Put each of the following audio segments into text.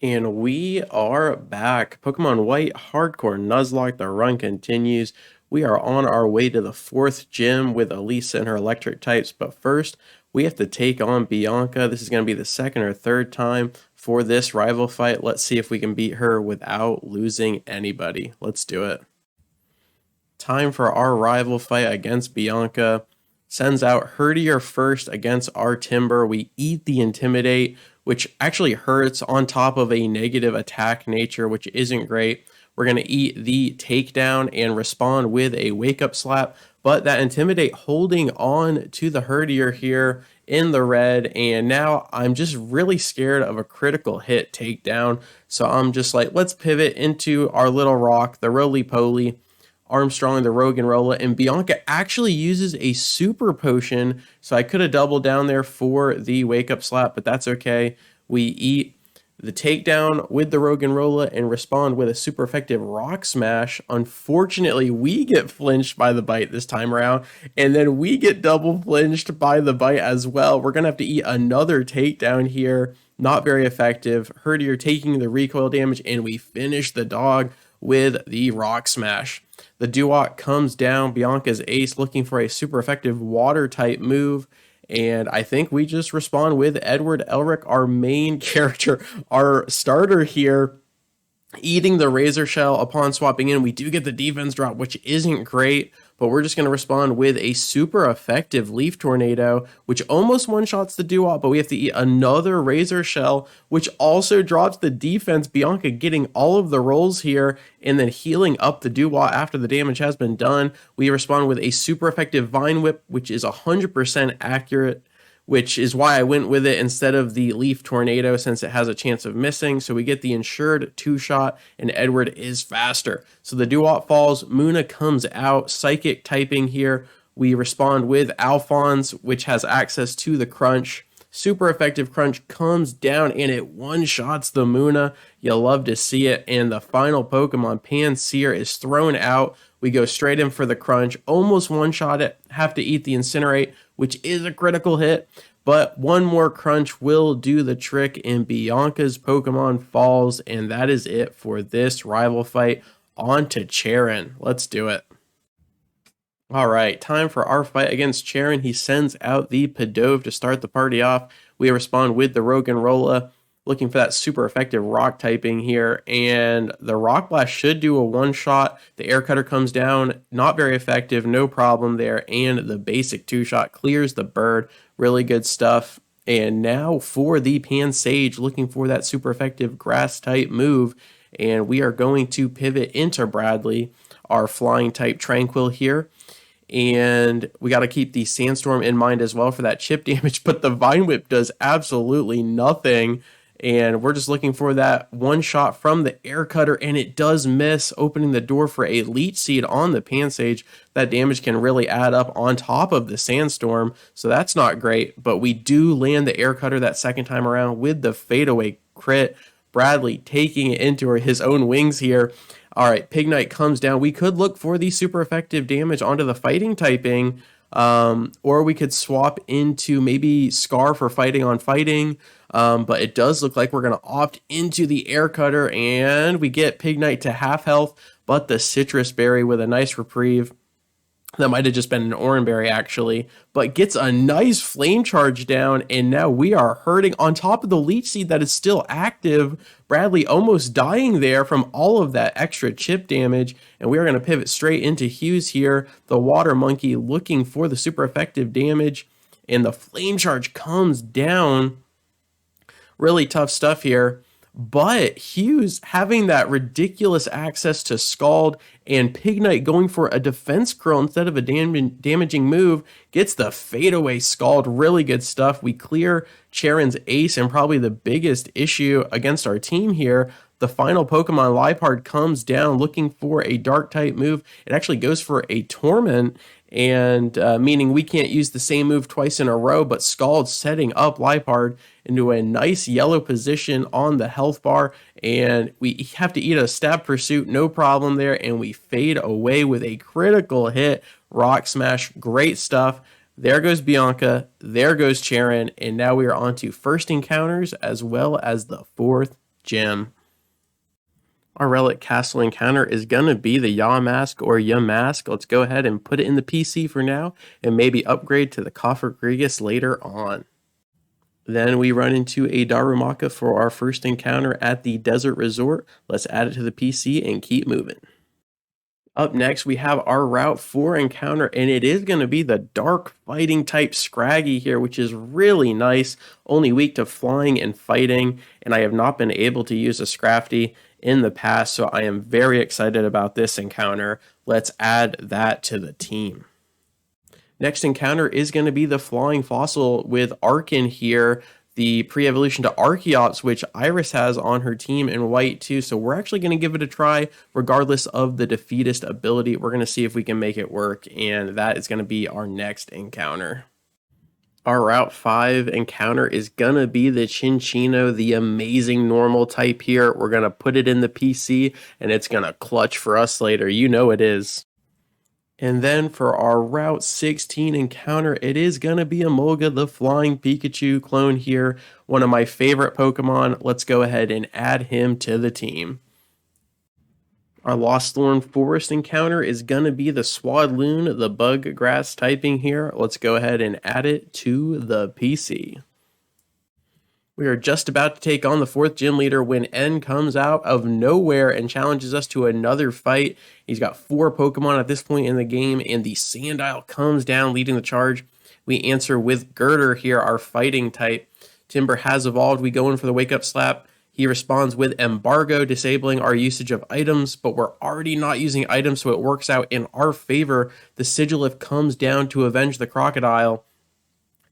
And we are back. Pokemon White, Hardcore Nuzlocke, the run continues. We are on our way to the fourth gym with Elisa and her electric types, but first we have to take on Bianca. This is going to be the second or third time for this rival fight. Let's see if we can beat her without losing anybody. Let's do it. Time for our rival fight against Bianca. Sends out Herdier first against our Timber. We eat the Intimidate, which actually hurts on top of a negative attack nature, which isn't great. We're going to eat the Takedown and respond with a Wake Up Slap, but that Intimidate holding on to the Herdier here in the red, and now I'm just really scared of a critical hit Takedown, so I'm just like, let's pivot into our little rock, the Roly-Poly. Armstrong, the Roggenrola, and Bianca actually uses a super potion, so I could have doubled down there for the wake up slap, but that's okay. We eat the takedown with the Roggenrola and respond with a super effective rock smash. Unfortunately, we get flinched by the bite this time around, and then we get double flinched by the bite as well. We're gonna have to eat another takedown here. Not very effective. Herdier taking the recoil damage, and we finish the dog with the rock smash. The Duat comes down, Bianca's ace looking for a super effective water type move, and I think we just respond with Edward Elric, our main character, our starter here, eating the Razor Shell upon swapping in. We do get the defense drop, which isn't great, but we're just going to respond with a super effective Leaf Tornado, which almost one-shots the Duop, but we have to eat another Razor Shell, which also drops the defense. Bianca getting all of the rolls here and then healing up the Duop after the damage has been done. We respond with a super effective Vine Whip, which is 100% accurate, which is why I went with it instead of the Leaf Tornado since it has a chance of missing. So we get the insured two-shot, and Edward is faster. So the Duop falls, Muna comes out, Psychic typing here. We respond with Alphonse, which has access to the Crunch. Super effective Crunch comes down, and it one-shots the Muna. You'll love to see it. And the final Pokemon, Pansear, is thrown out. We go straight in for the Crunch, almost one-shot it, have to eat the Incinerate, which is a critical hit, but one more Crunch will do the trick, and Bianca's Pokemon falls, and that is it for this rival fight. On to Sharon. Let's do it. All right, time for our fight against Sharon. He sends out the Pidove to start the party off. We respond with the Roggenrola, looking for that super effective rock typing here, and the Rock Blast should do a one-shot. The Air Cutter comes down, not very effective, no problem there, and the basic two-shot clears the bird. Really good stuff. And now for the Pansage, looking for that super effective grass-type move, and we are going to pivot into Bradley, our flying-type Tranquil here. And we got to keep the Sandstorm in mind as well for that chip damage, but the Vine Whip does absolutely nothing. And we're just looking for that one shot from the Air Cutter, and it does miss, opening the door for a Leech Seed on the Pansage. That damage can really add up on top of the Sandstorm, so that's not great. But we do land the Air Cutter that second time around with the Fadeaway crit. Bradley taking it into his own wings here. All right, Pignite comes down. We could look for the super effective damage onto the fighting typing, or we could swap into maybe Scar for fighting on fighting. But it does look like we're going to opt into the Air Cutter, and we get Pignite to half health, but the Citrus Berry with a nice reprieve. That might have just been an Oran Berry, actually, but gets a nice Flame Charge down, and now we are hurting on top of the Leech Seed that is still active. Bradley almost dying there from all of that extra chip damage, and we are going to pivot straight into Hughes here. The Water Monkey looking for the super effective damage, and the Flame Charge comes down. Really tough stuff here, but Hughes having that ridiculous access to Scald, and Pignite going for a defense curl instead of a damaging move gets the fadeaway Scald. Really good stuff. We clear Sharon's ace, and probably the biggest issue against our team here. The final Pokemon, Liepard, comes down looking for a dark type move. It actually goes for a Torment, and meaning we can't use the same move twice in a row, but Scald setting up Liepard into a nice yellow position on the health bar, and we have to eat a Stab Pursuit, no problem there, and we fade away with a critical hit. Rock Smash, great stuff. There goes Bianca, there goes Sharon, and now we are on to first encounters as well as the fourth gym. Our Relic Castle encounter is going to be the Yamask or Yamask. Let's go ahead and put it in the PC for now and maybe upgrade to the Cofagrigus later on. Then we run into a Darumaka for our first encounter at the Desert Resort. Let's add it to the PC and keep moving. Up next, we have our Route 4 encounter, and it is going to be the Dark Fighting type Scraggy here, which is really nice. Only weak to flying and fighting, and I have not been able to use a Scrafty in the past, so I am very excited about this encounter. Let's add that to the team. Next encounter is going to be the Flying Fossil with Arkin here, the pre-evolution to Archeops, which Iris has on her team in white too. So we're actually going to give it a try regardless of the defeatist ability. We're going to see if we can make it work, and that is going to be our next encounter. Our Route 5 encounter is going to be the Chinchino, the amazing normal type here. We're going to put it in the PC, and it's going to clutch for us later. You know it is. And then for our Route 16 encounter, it is going to be Emolga, the Flying Pikachu clone here. One of my favorite Pokemon. Let's go ahead and add him to the team. Our Losthorn Forest encounter is going to be the Swadloon, the Bug Grass typing here. Let's go ahead and add it to the PC. We are just about to take on the 4th gym leader when N comes out of nowhere and challenges us to another fight. He's got 4 Pokemon at this point in the game, and the Sandile comes down leading the charge. We answer with Girder here, our fighting type. Timber has evolved. We go in for the Wake Up Slap. He responds with Embargo, disabling our usage of items, but we're already not using items, so it works out in our favor. The Sigilyph comes down to avenge the Crocodile,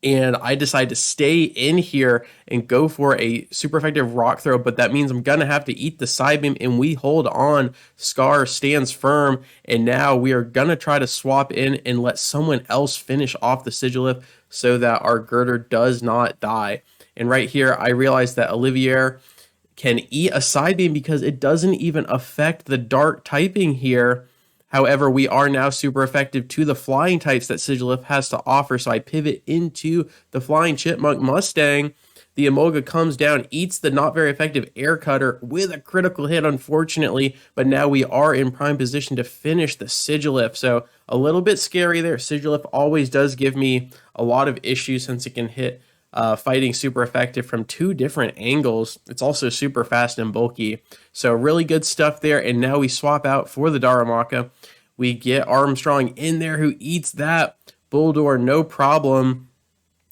and I decide to stay in here and go for a super effective rock throw, but that means I'm going to have to eat the side beam, and we hold on. Scar stands firm, and now we are going to try to swap in and let someone else finish off the Sigilyph so that our Girder does not die. And right here, I realize that Olivier can eat a side beam because it doesn't even affect the dark typing here. However, we are now super effective to the flying types that Sigilyph has to offer, so I pivot into the Flying Chipmunk Mustang. The Emolga comes down, eats the not very effective Air Cutter with a critical hit, unfortunately, but now we are in prime position to finish the Sigilyph, so a little bit scary there. Sigilyph always does give me a lot of issues since it can hit fighting super effective from 2 different angles. It's also super fast and bulky. So really good stuff there. And now we swap out for the Darumaka. We get Armstrong in there who eats that Bulldor, no problem.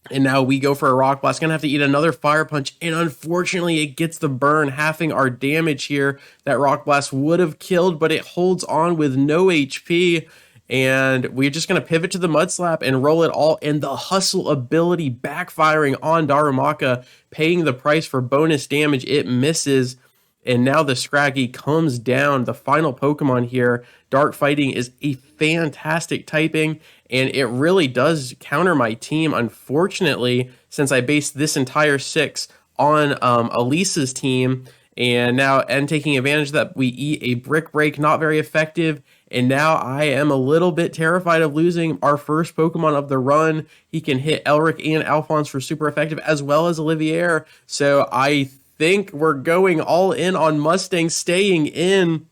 And now we go for a Rock Blast. Gonna have to eat another Fire Punch. And unfortunately, it gets the burn, halving our damage here. That Rock Blast would have killed, but it holds on with no HP. And we're just going to pivot to the Mud Slap and roll it all. And the Hustle ability backfiring on Darumaka, paying the price for bonus damage. It misses. And now the Scraggy comes down. The final Pokemon here. Dark Fighting is a fantastic typing, and it really does counter my team, unfortunately, since I based this entire 6 on Elisa's team. And now N taking advantage of that, we eat a Brick Break, not very effective. And now I am a little bit terrified of losing our first Pokemon of the run. He can hit Elric and Alphonse for super effective, as well as Olivier. So I think we're going all in on Mustang, staying in.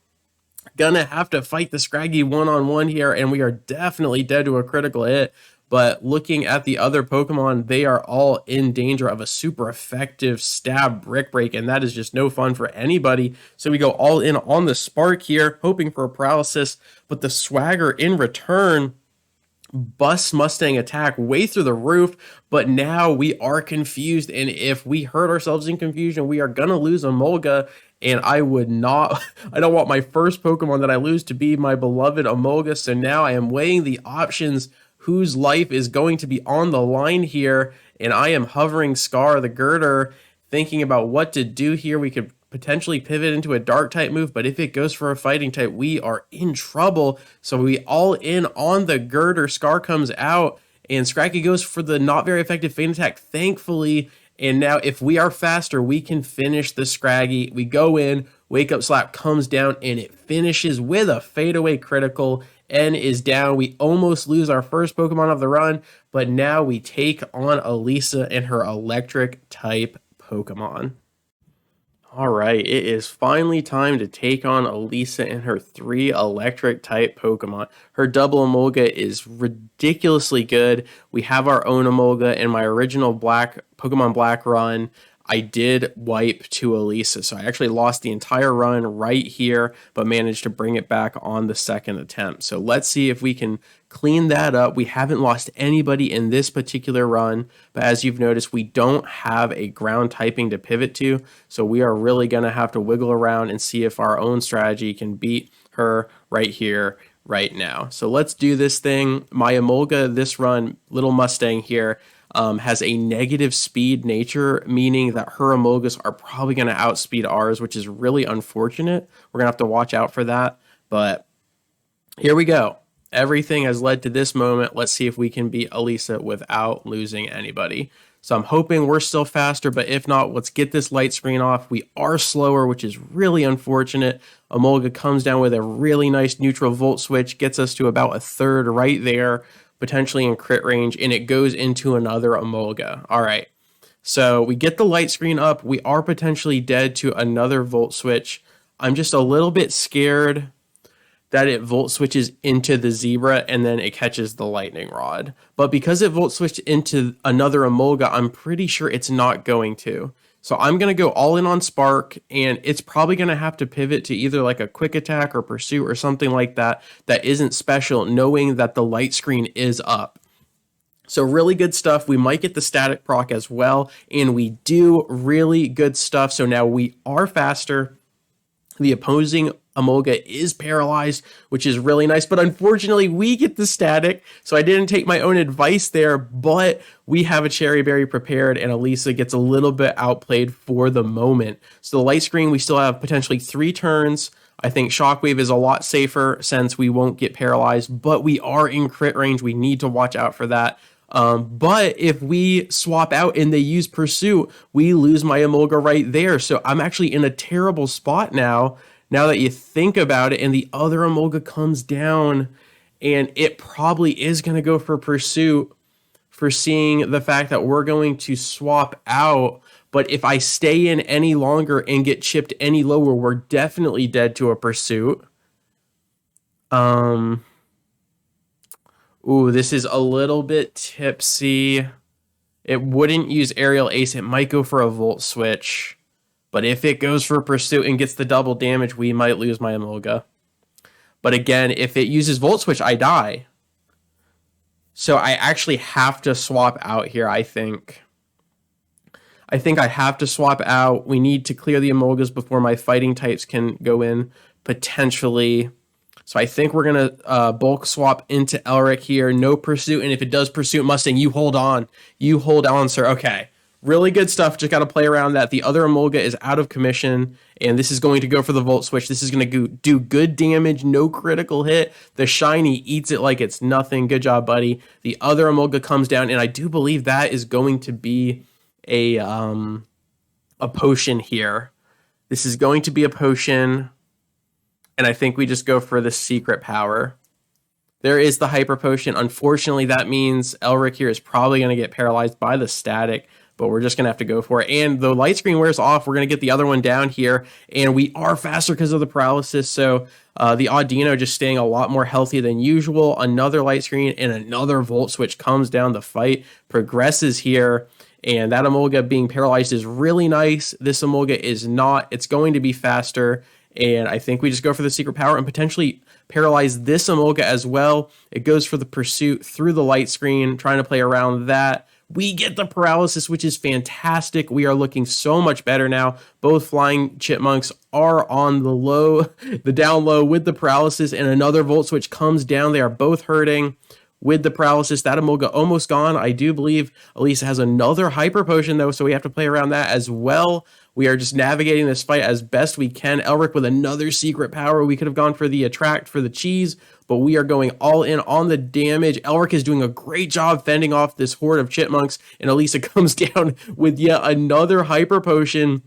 Gonna have to fight the Scraggy one-on-one here, and we are definitely dead to a critical hit. But looking at the other Pokemon, they are all in danger of a super effective stab Brick Break, and that is just no fun for anybody. So we go all in on the Spark here, hoping for a Paralysis, but the Swagger in return busts Mustang attack way through the roof. But now we are confused, and if we hurt ourselves in confusion, we are gonna lose Emolga. And I would not, I don't want my first Pokemon that I lose to be my beloved Emolga. So now I am weighing the options, whose life is going to be on the line here. And I am hovering Scar, the Girder, thinking about what to do here. We could potentially pivot into a dark type move, but if it goes for a fighting type, we are in trouble. So we all in on the Girder. Scar comes out, and Scraggy goes for the not very effective feint attack, thankfully. And now if we are faster, we can finish the Scraggy. We go in, Wake Up Slap comes down, and it finishes with a fadeaway critical. N is down. We almost lose our first Pokemon of the run, but now we take on Elisa and her Electric-type Pokemon. All right, it is finally time to take on Elisa and her three electric type Pokemon. Her double Emolga is ridiculously good. We have our own Emolga. In my original Pokemon Black run, I did wipe to Elisa. So I actually lost the entire run right here, but managed to bring it back on the second attempt. So let's see if we can clean that up. We haven't lost anybody in this particular run, but as you've noticed, we don't have a ground typing to pivot to. So we are really going to have to wiggle around and see if our own strategy can beat her right here, right now. So let's do this thing. My Emolga this run, Little Mustang here, has a negative speed nature, meaning that her Emolgas are probably going to outspeed ours, which is really unfortunate. We're going to have to watch out for that. But here we go. Everything has led to this moment. Let's see if we can beat Elisa without losing anybody. So I'm hoping we're still faster, but if not, let's get this light screen off. We are slower, which is really unfortunate. Emolga comes down with a really nice neutral volt switch, gets us to about a third right there, potentially in crit range, and it goes into another Emolga. All right, so we get the light screen up. We are potentially dead to another volt switch. I'm just a little bit scared that it volt switches into the zebra and then it catches the lightning rod. But because it volt switched into another Emolga, I'm pretty sure it's not going to. So I'm going to go all in on Spark, and it's probably going to have to pivot to either like a quick attack or pursuit or something like that that isn't special, knowing that the light screen is up. So really good stuff. We might get the static proc as well, and we do really good stuff. So now we are faster. The opposing Emolga is paralyzed, which is really nice, but unfortunately we get the static, so I didn't take my own advice there, but we have a Cherry Berry prepared, and Elisa gets a little bit outplayed for the moment. So the light screen, we still have potentially 3 turns. I think Shockwave is a lot safer since we won't get paralyzed, but we are in crit range. We need to watch out for that. But if we swap out and they use Pursuit, we lose my Emolga right there. So I'm actually in a terrible spot now that you think about it, and the other Emolga comes down, and it probably is going to go for Pursuit, foreseeing the fact that we're going to swap out. But if I stay in any longer and get chipped any lower, we're definitely dead to a Pursuit. Ooh, this is a little bit tipsy. It wouldn't use Aerial Ace. It might go for a Volt Switch. But if it goes for Pursuit and gets the double damage, we might lose my Emolga. But again, if it uses Volt Switch, I die. So I actually have to swap out here, I think. I think I have to swap out. We need to clear the Emolgas before my fighting types can go in, potentially. So I think we're going to bulk swap into Elric here. No Pursuit, and if it does Pursuit Mustang, you hold on. You hold on, sir. Okay. Really good stuff. Just got to play around that. The other Emolga is out of commission, and this is going to go for the Volt Switch. This is going to do good damage, no critical hit. The Shiny eats it like it's nothing. Good job, buddy. The other Emolga comes down, and I do believe that is going to be a potion here. This is going to be a potion, and I think we just go for the secret power. There is the Hyper Potion. Unfortunately, that means Elric here is probably going to get paralyzed by the static, but we're just going to have to go for it. And the light screen wears off. We're going to get the other one down here, and we are faster because of the paralysis. So the Audino just staying a lot more healthy than usual. Another light screen and another Volt Switch comes down. The fight progresses here, and that Emolga being paralyzed is really nice. This Emolga is not. It's going to be faster, and I think we just go for the secret power and potentially paralyze this Emolga as well. It goes for the Pursuit through the light screen, trying to play around that. We get the paralysis, which is fantastic. We are looking so much better now. Both flying chipmunks are on the down low with the paralysis, and another Volt Switch comes down. They are both hurting with the paralysis. That Emolga almost gone. I do believe Elisa has another Hyper Potion, though, so we have to play around that as well. We are just navigating this fight as best we can. Elric with another secret power. We could have gone for the Attract for the cheese, but we are going all in on the damage. Elric is doing a great job fending off this horde of chipmunks, and Elisa comes down with yet another Hyper Potion.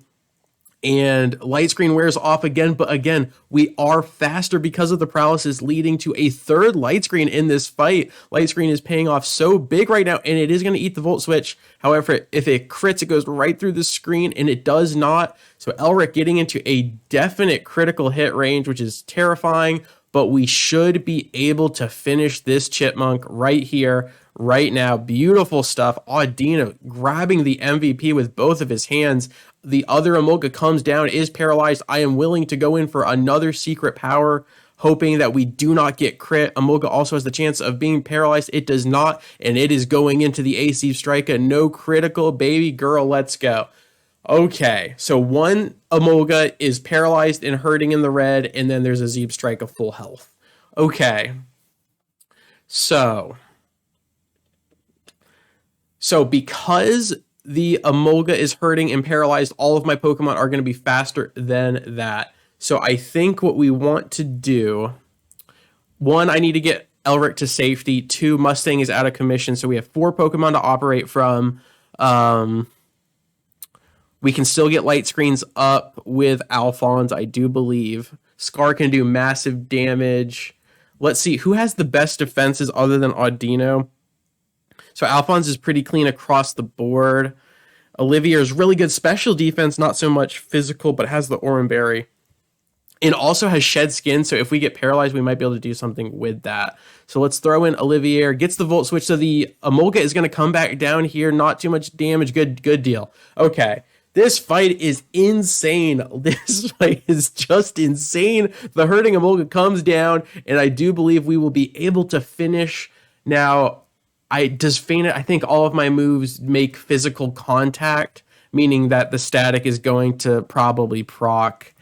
and light screen wears off again, but again, we are faster because of the paralysis, leading to a third light screen in this fight. Light screen is paying off so big right now, and it is going to eat the volt switch. However, if it crits, it goes right through the screen, and it does not. So Elric getting into a definite critical hit range, which is terrifying, but we should be able to finish this Chipmunk right here, right now. Beautiful stuff. Audino grabbing the MVP with both of his hands. The other Emolga comes down, is paralyzed. I am willing to go in for another secret power, hoping that we do not get crit. Emolga also has the chance of being paralyzed. It does not, and it is going into the AC Striker. No critical, baby girl. Let's go. Okay, so one Emolga is paralyzed and hurting in the red, and then there's a Zeeb Strike of full health. Okay, so because the Emolga is hurting and paralyzed, all of my Pokemon are going to be faster than that. So I think what we want to do, one, I need to get Elric to safety. Two, Mustang is out of commission, so we have 4 Pokemon to operate from. We can still get light screens up with Alphonse, I do believe. Scar can do massive damage. Let's see, who has the best defenses other than Audino? So Alphonse is pretty clean across the board. Olivia is really good special defense, not so much physical, but has the Oran Berry. And also has Shed Skin, so if we get paralyzed, we might be able to do something with that. So let's throw in Olivier, gets the Volt Switch, so the Emolga is going to come back down here, not too much damage, good deal. Okay, this fight is insane. This fight is just insane. The hurting Emolga comes down, and I do believe we will be able to finish. Now, I think all of my moves make physical contact, meaning that the static is going to probably proc.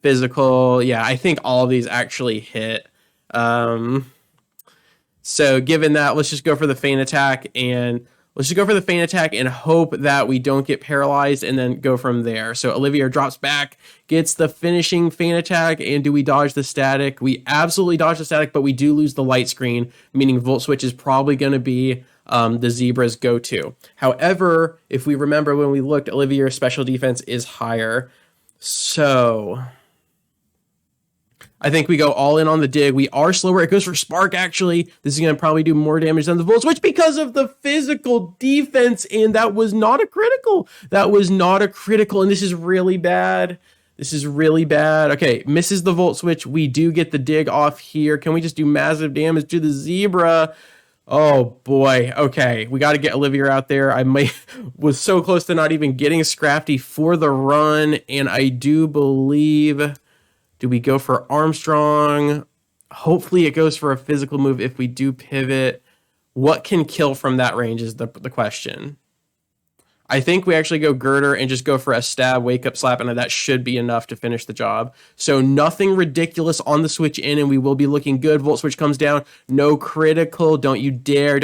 Physical, yeah, I think all of these actually hit. So given that, let's just go for the feint attack and hope that we don't get paralyzed and then go from there. So Olivia drops back, gets the finishing feint attack, and do we dodge the static? We absolutely dodge the static, but we do lose the light screen, meaning Volt Switch is probably going to be the Zebra's go-to. However, if we remember when we looked, Olivia's special defense is higher. So I think we go all in on the dig. We are slower. It goes for Spark, actually. This is going to probably do more damage than the Volt Switch because of the physical defense, and that was not a critical. And this is really bad. Okay, misses the Volt Switch. We do get the dig off here. Can we just do massive damage to the Zebra? Oh boy. Okay, we got to get Olivia out there. Was so close to not even getting Scrafty for the run, and I do believe, do we go for Armstrong? Hopefully it goes for a physical move if we do pivot. What can kill from that range is the question. I think we actually go Girder and just go for a stab, wake up, slap, and that should be enough to finish the job. So nothing ridiculous on the switch in, and we will be looking good. Volt Switch comes down. No critical. Don't you dare.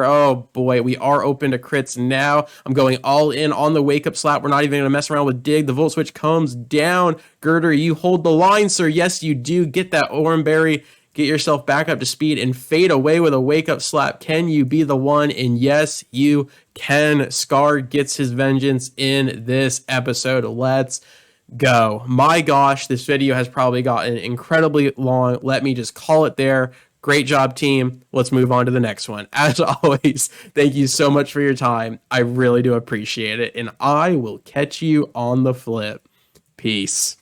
Oh boy, we are open to crits now. I'm going all in on the wake up slap. We're not even going to mess around with dig. The Volt Switch comes down. Girder, you hold the line, sir. Yes, you do. Get that Oran Berry. Get yourself back up to speed and fade away with a wake-up slap. Can you be the one? And yes, you can. Scar gets his vengeance in this episode. Let's go. My gosh, this video has probably gotten incredibly long. Let me just call it there. Great job, team. Let's move on to the next one. As always, thank you so much for your time. I really do appreciate it, and I will catch you on the flip. Peace.